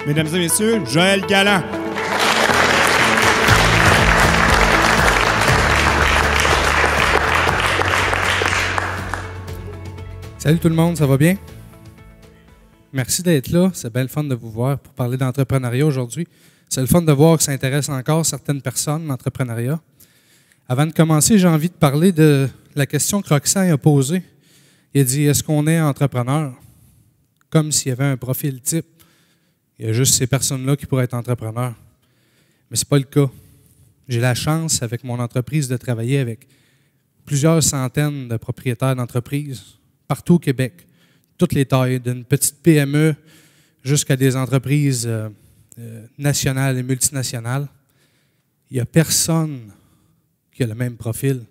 Mesdames et messieurs, Joël Galland. Salut tout le monde, ça va bien? Merci d'être là. C'est bien le fun de vous voir pour parler d'entrepreneuriat aujourd'hui. C'est le fun de voir que ça intéresse encore certaines personnes, l'entrepreneuriat. Avant de commencer, j'ai envie de parler de la question que Roxane a posée. Il a dit, est-ce qu'on est entrepreneur? Comme s'il y avait un profil type. Il y a juste ces personnes-là qui pourraient être entrepreneurs. Mais ce n'est pas le cas. J'ai la chance, avec mon entreprise, de travailler avec plusieurs centaines de propriétaires d'entreprises partout au Québec. Toutes les tailles, d'une petite PME jusqu'à des entreprises nationales et multinationales. Il n'y a personne qui a le même profil.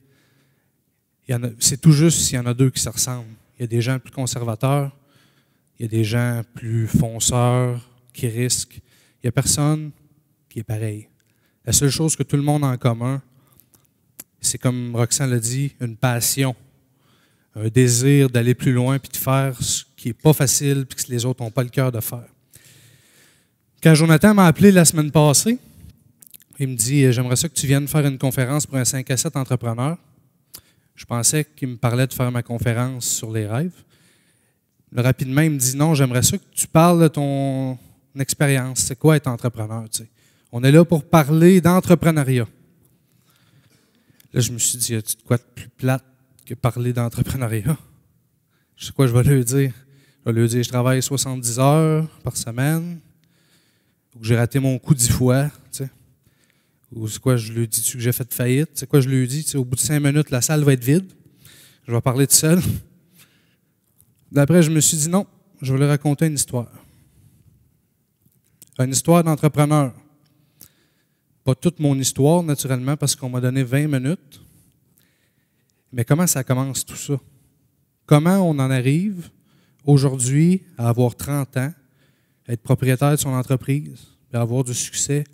C'est tout juste s'il y en a deux qui se ressemblent. Il y a des gens plus conservateurs, il y a des gens plus fonceurs, qui risquent. Il n'y a personne qui est pareil. La seule chose que tout le monde a en commun, c'est comme Roxane l'a dit, une passion, un désir d'aller plus loin puis de faire ce qui n'est pas facile puis que les autres n'ont pas le cœur de faire. Quand Jonathan m'a appelé la semaine passée, il me dit « J'aimerais ça que tu viennes faire une conférence pour un 5 à 7 entrepreneurs. » Je pensais qu'il me parlait de faire ma conférence sur les rêves. Rapidement, il me dit « Non, j'aimerais ça que tu parles de ton expérience. C'est quoi être entrepreneur? » Tu sais. On est là pour parler d'entrepreneuriat. Là, je me suis dit « Y a-tu de quoi de plus plate que parler d'entrepreneuriat? » Je sais quoi je vais lui dire. Je vais lui dire « Je travaille 70 heures par semaine. » Ou que j'ai raté mon coup 10 fois. Tu sais. Ou c'est quoi, je lui dis que j'ai fait faillite. C'est quoi, je lui dis, au bout de 5 minutes, la salle va être vide. Je vais parler tout seul. D'après, je me suis dit non, je vais lui raconter une histoire. Une histoire d'entrepreneur. Pas toute mon histoire, naturellement, parce qu'on m'a donné 20 minutes. Mais comment ça commence tout ça? Comment on en arrive aujourd'hui à avoir 30 ans, à être propriétaire de son entreprise, à avoir du succès,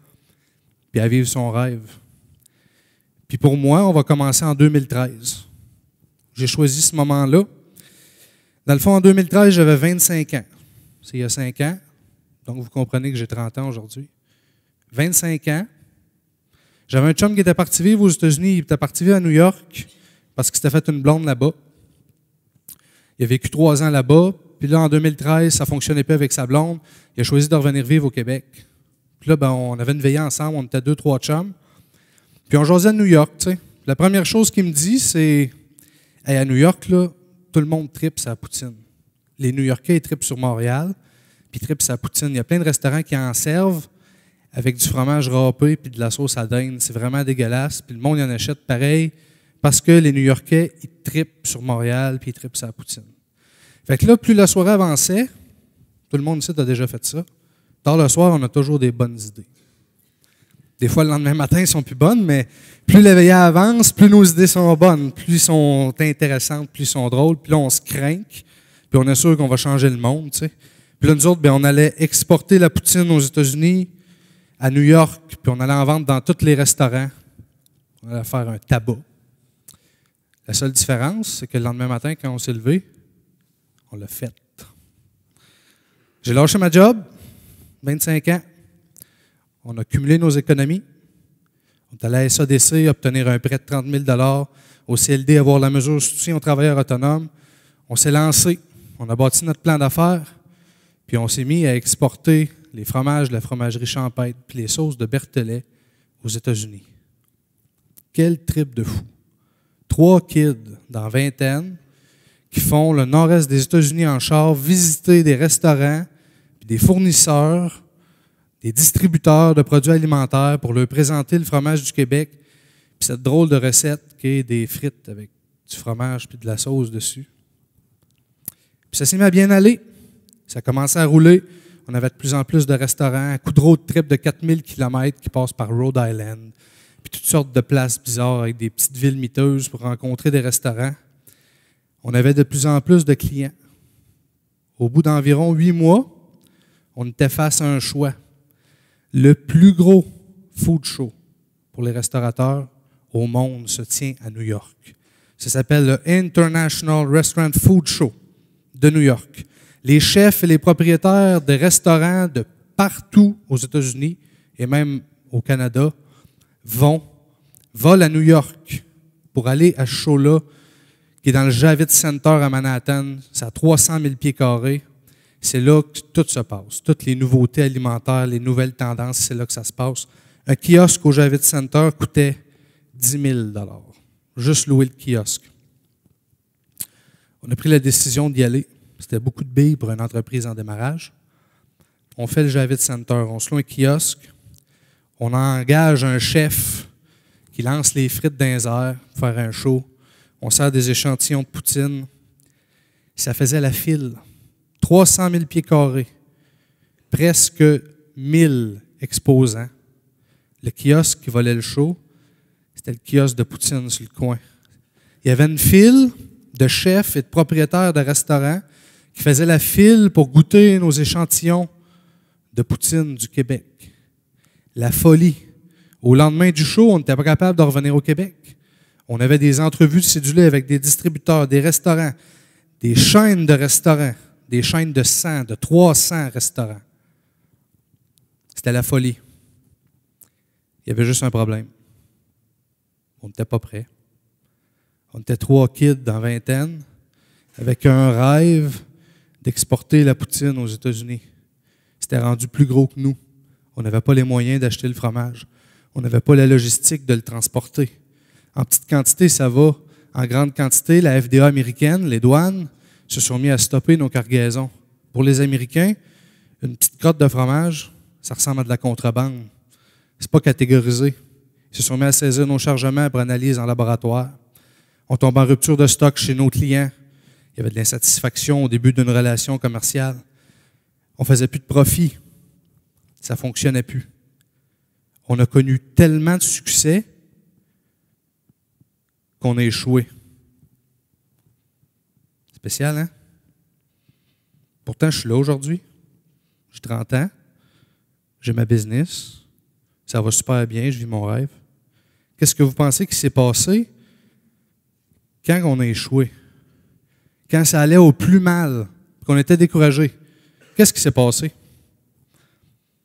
puis à vivre son rêve. Puis pour moi, on va commencer en 2013. J'ai choisi ce moment-là. Dans le fond, en 2013, j'avais 25 ans. C'est il y a 5 ans. Donc, vous comprenez que j'ai 30 ans aujourd'hui. 25 ans. J'avais un chum qui était parti vivre aux États-Unis. Il était parti vivre à New York parce qu'il s'était fait une blonde là-bas. Il a vécu 3 ans là-bas. Puis là, en 2013, ça ne fonctionnait pas avec sa blonde. Il a choisi de revenir vivre au Québec. Puis là, on avait une veillée ensemble, on était 2-3 chums. Puis on jasait à New York, tu sais. La première chose qu'il me dit, c'est hey, à New York, là, tout le monde tripe sa poutine. Les New-Yorkais, ils tripent sur Montréal, puis ils tripent sa poutine. Il y a plein de restaurants qui en servent avec du fromage râpé puis de la sauce à dinde. C'est vraiment dégueulasse. Puis le monde y en achète pareil parce que les New-Yorkais, ils tripent sur Montréal puis ils tripent sa poutine. Fait que là, plus la soirée avançait, tout le monde ici a déjà fait ça. Tard le soir, on a toujours des bonnes idées. Des fois, le lendemain matin, elles sont plus bonnes, mais plus la veillée avance, plus nos idées sont bonnes, plus elles sont intéressantes, plus elles sont drôles, puis là, on se craint, puis on est sûr qu'on va changer le monde, tu sais. Puis là, nous autres, on allait exporter la poutine aux États-Unis, à New York, puis on allait en vendre dans tous les restaurants. On allait faire un tabac. La seule différence, c'est que le lendemain matin, quand on s'est levé, on l'a fait. J'ai lâché ma job, 25 ans. On a cumulé nos économies. On est allé à SADC obtenir un prêt de 30 000 au CLD, avoir la mesure de soutien aux travailleurs autonomes. On s'est lancé. On a bâti notre plan d'affaires. Puis on s'est mis à exporter les fromages de la fromagerie Champêtre puis les sauces de Berthelet aux États-Unis. Quel trip de fou. 3 kids dans vingtaine qui font le nord-est des États-Unis en char, visiter des restaurants, puis des fournisseurs, des distributeurs de produits alimentaires pour leur présenter le fromage du Québec, puis cette drôle de recette qui est des frites avec du fromage puis de la sauce dessus. Puis ça s'est mis à bien aller. Ça a commencé à rouler. On avait de plus en plus de restaurants, un coup de road trip de 4000 km qui passe par Rhode Island, puis toutes sortes de places bizarres avec des petites villes miteuses pour rencontrer des restaurants. On avait de plus en plus de clients. Au bout d'environ 8 mois, on était face à un choix. Le plus gros food show pour les restaurateurs au monde se tient à New York. Ça s'appelle le International Restaurant Food Show de New York. Les chefs et les propriétaires de restaurants de partout aux États-Unis et même au Canada volent à New York pour aller à ce show-là, qui est dans le Javits Center à Manhattan. C'est à 300 000 pieds carrés. C'est là que tout se passe. Toutes les nouveautés alimentaires, les nouvelles tendances, c'est là que ça se passe. Un kiosque au Javits Center coûtait 10 000 $. Juste louer le kiosque. On a pris la décision d'y aller. C'était beaucoup de billes pour une entreprise en démarrage. On fait le Javits Center. On se loue un kiosque. On engage un chef qui lance les frites dans les airs pour faire un show. On sert des échantillons de poutine. Ça faisait la file. 300 000 pieds carrés. Presque 1000 exposants. Le kiosque qui volait le show, c'était le kiosque de poutine sur le coin. Il y avait une file de chefs et de propriétaires de restaurants qui faisaient la file pour goûter nos échantillons de poutine du Québec. La folie. Au lendemain du show, on n'était pas capable de revenir au Québec. On avait des entrevues cédulées avec des distributeurs, des restaurants, des chaînes de restaurants, des chaînes de 100, de 300 restaurants. C'était la folie. Il y avait juste un problème. On n'était pas prêts. On était 3 kids dans vingtaine avec un rêve d'exporter la poutine aux États-Unis. C'était rendu plus gros que nous. On n'avait pas les moyens d'acheter le fromage. On n'avait pas la logistique de le transporter. En petite quantité, ça va. En grande quantité, la FDA américaine, les douanes, se sont mis à stopper nos cargaisons. Pour les Américains, une petite crotte de fromage, ça ressemble à de la contrebande. C'est pas catégorisé. Ils se sont mis à saisir nos chargements pour analyse en laboratoire. On tombe en rupture de stock chez nos clients. Il y avait de l'insatisfaction au début d'une relation commerciale. On ne faisait plus de profit. Ça ne fonctionnait plus. On a connu tellement de succès qu'on a échoué. Spécial, hein? Pourtant, je suis là aujourd'hui. J'ai 30 ans. J'ai ma business. Ça va super bien. Je vis mon rêve. Qu'est-ce que vous pensez qui s'est passé quand on a échoué? Quand ça allait au plus mal, qu'on était découragé? Qu'est-ce qui s'est passé?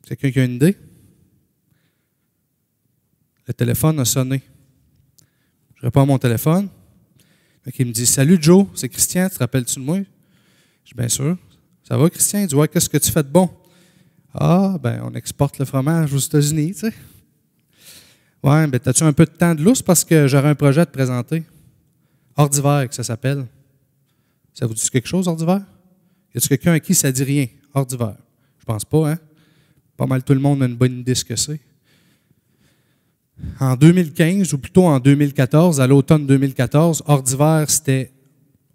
Quelqu'un qui a une idée? Le téléphone a sonné. Je réponds à mon téléphone. Il me dit « Salut Joe, c'est Christian, te rappelles-tu de moi? » Je dis « Bien sûr. »« Ça va Christian? » Il dit « Ouais, qu'est-ce que tu fais de bon? »« Ah, ben on exporte le fromage aux États-Unis, tu sais. »« Ouais, ben t'as-tu un peu de temps de lousse parce que j'aurais un projet à te présenter? »« Hors d'hiver, que ça s'appelle. » Ça vous dit quelque chose, hors d'hiver? Y a-t-il quelqu'un à qui ça dit rien? Hors d'hiver. Je pense pas, hein? Pas mal tout le monde a une bonne idée de ce que c'est. En 2015, ou plutôt en 2014, à l'automne 2014, hors d'hiver, c'était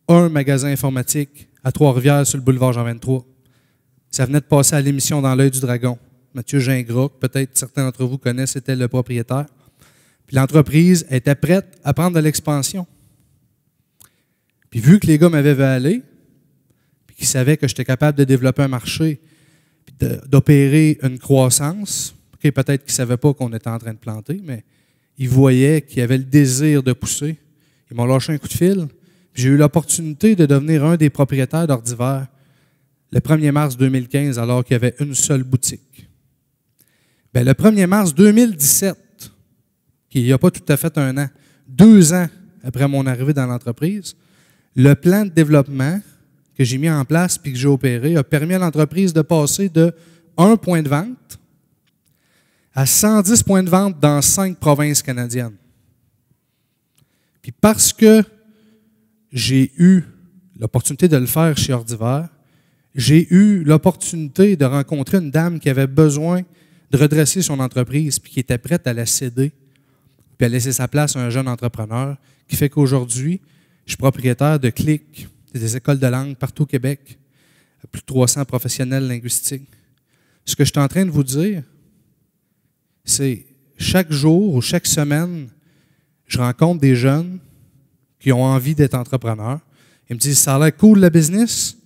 un magasin informatique à Trois-Rivières sur le boulevard Jean-23. Ça venait de passer à l'émission Dans l'œil du dragon. Mathieu Gingras, peut-être certains d'entre vous connaissent, était le propriétaire. Puis l'entreprise était prête à prendre de l'expansion. Puis vu que les gars m'avaient vu aller, puis qu'ils savaient que j'étais capable de développer un marché, puis d'opérer une croissance, okay, peut-être qu'ils ne savaient pas qu'on était en train de planter, mais ils voyaient qu'il y avait le désir de pousser. Ils m'ont lâché un coup de fil. Puis j'ai eu l'opportunité de devenir un des propriétaires d'Hors d'hiver le 1er mars 2015, alors qu'il y avait une seule boutique. Bien, le 1er mars 2017, qui n'y a pas tout à fait un an, 2 ans après mon arrivée dans l'entreprise, le plan de développement que j'ai mis en place puis que j'ai opéré a permis à l'entreprise de passer de 1 point de vente à 110 points de vente dans 5 provinces canadiennes. Puis parce que j'ai eu l'opportunité de le faire chez Hors d'hiver, j'ai eu l'opportunité de rencontrer une dame qui avait besoin de redresser son entreprise puis qui était prête à la céder puis à laisser sa place à un jeune entrepreneur qui fait qu'aujourd'hui, je suis propriétaire de Clic, des écoles de langue partout au Québec, plus de 300 professionnels linguistiques. Ce que je suis en train de vous dire, c'est chaque jour ou chaque semaine, je rencontre des jeunes qui ont envie d'être entrepreneurs. Ils me disent, ça a l'air cool le business,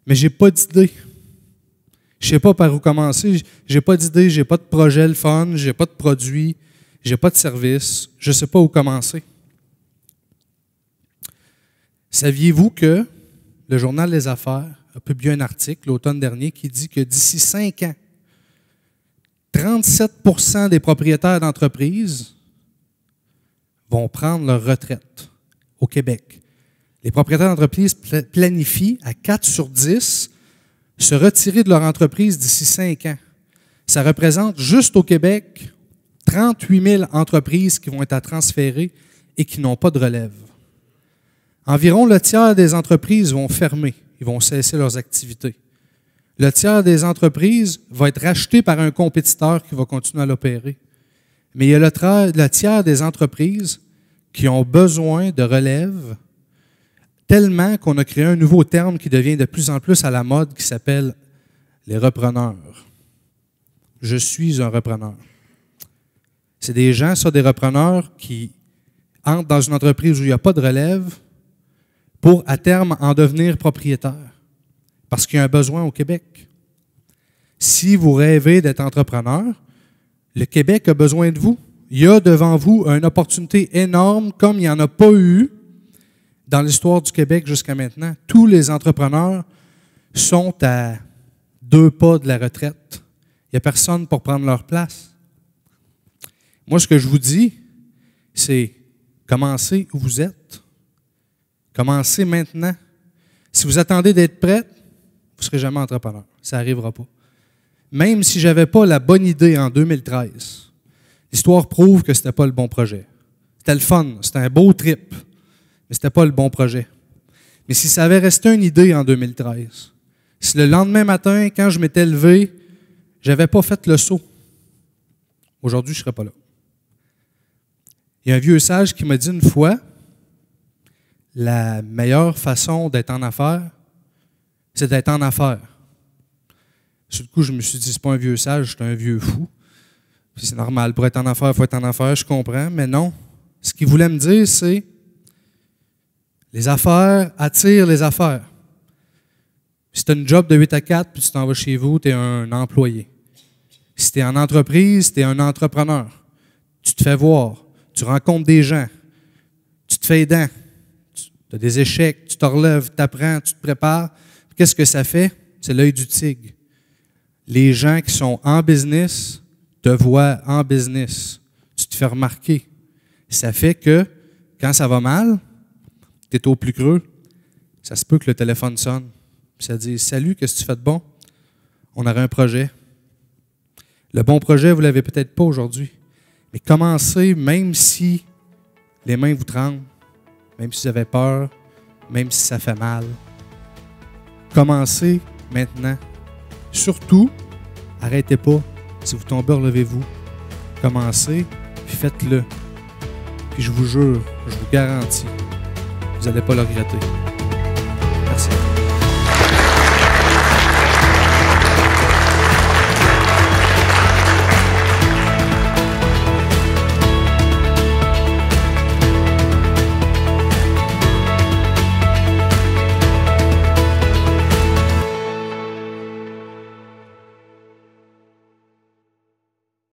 mais j'ai pas d'idée. Je sais pas par où commencer. J'ai pas d'idée, j'ai pas de projet le fun, j'ai pas de produit, j'ai pas de service, je sais pas où commencer. Saviez-vous que le Journal des Affaires a publié un article l'automne dernier qui dit que d'ici 5 ans, 37% des propriétaires d'entreprises vont prendre leur retraite au Québec. Les propriétaires d'entreprises planifient à 4 sur 10 se retirer de leur entreprise d'ici 5 ans. Ça représente juste au Québec 38 000 entreprises qui vont être à transférer et qui n'ont pas de relève. Environ le tiers des entreprises vont fermer, ils vont cesser leurs activités. Le tiers des entreprises va être racheté par un compétiteur qui va continuer à l'opérer. Mais il y a le tiers des entreprises qui ont besoin de relève tellement qu'on a créé un nouveau terme qui devient de plus en plus à la mode qui s'appelle les repreneurs. Je suis un repreneur. C'est des gens, ça, des repreneurs qui entrent dans une entreprise où il n'y a pas de relève pour, à terme, en devenir propriétaire. Parce qu'il y a un besoin au Québec. Si vous rêvez d'être entrepreneur, le Québec a besoin de vous. Il y a devant vous une opportunité énorme comme il n'y en a pas eu dans l'histoire du Québec jusqu'à maintenant. Tous les entrepreneurs sont à 2 pas de la retraite. Il n'y a personne pour prendre leur place. Moi, ce que je vous dis, c'est commencez où vous êtes. Commencez maintenant. Si vous attendez d'être prête, vous ne serez jamais entrepreneur. Ça n'arrivera pas. Même si je n'avais pas la bonne idée en 2013, l'histoire prouve que ce n'était pas le bon projet. C'était le fun, c'était un beau trip, mais ce n'était pas le bon projet. Mais si ça avait resté une idée en 2013, si le lendemain matin, quand je m'étais levé, je n'avais pas fait le saut, aujourd'hui, je ne serais pas là. Il y a un vieux sage qui m'a dit une fois, la meilleure façon d'être en affaires, c'est d'être en affaires. Sur le coup, je me suis dit, c'est pas un vieux sage, c'est un vieux fou. Puis c'est normal, pour être en affaires, il faut être en affaires, je comprends, mais non. Ce qu'il voulait me dire, c'est les affaires attirent les affaires. Si tu as une job de 8 à 4, puis tu t'en vas chez vous, tu es un employé. Si tu es en entreprise, tu es un entrepreneur. Tu te fais voir, tu rencontres des gens, tu te fais aidant, tu as des échecs, tu te relèves, tu apprends, tu te prépares. Qu'est-ce que ça fait? C'est l'œil du tigre. Les gens qui sont en business te voient en business. Tu te fais remarquer. Ça fait que, quand ça va mal, tu es au plus creux, ça se peut que le téléphone sonne. Puis ça dit « Salut, qu'est-ce que tu fais de bon? On aurait un projet. » Le bon projet, vous ne l'avez peut-être pas aujourd'hui. Mais commencez, même si les mains vous tremblent, même si vous avez peur, même si ça fait mal. Commencez maintenant. Surtout, arrêtez pas. Si vous tombez, relevez-vous. Commencez, puis faites-le. Puis je vous jure, je vous garantis, vous n'allez pas le regretter. Merci.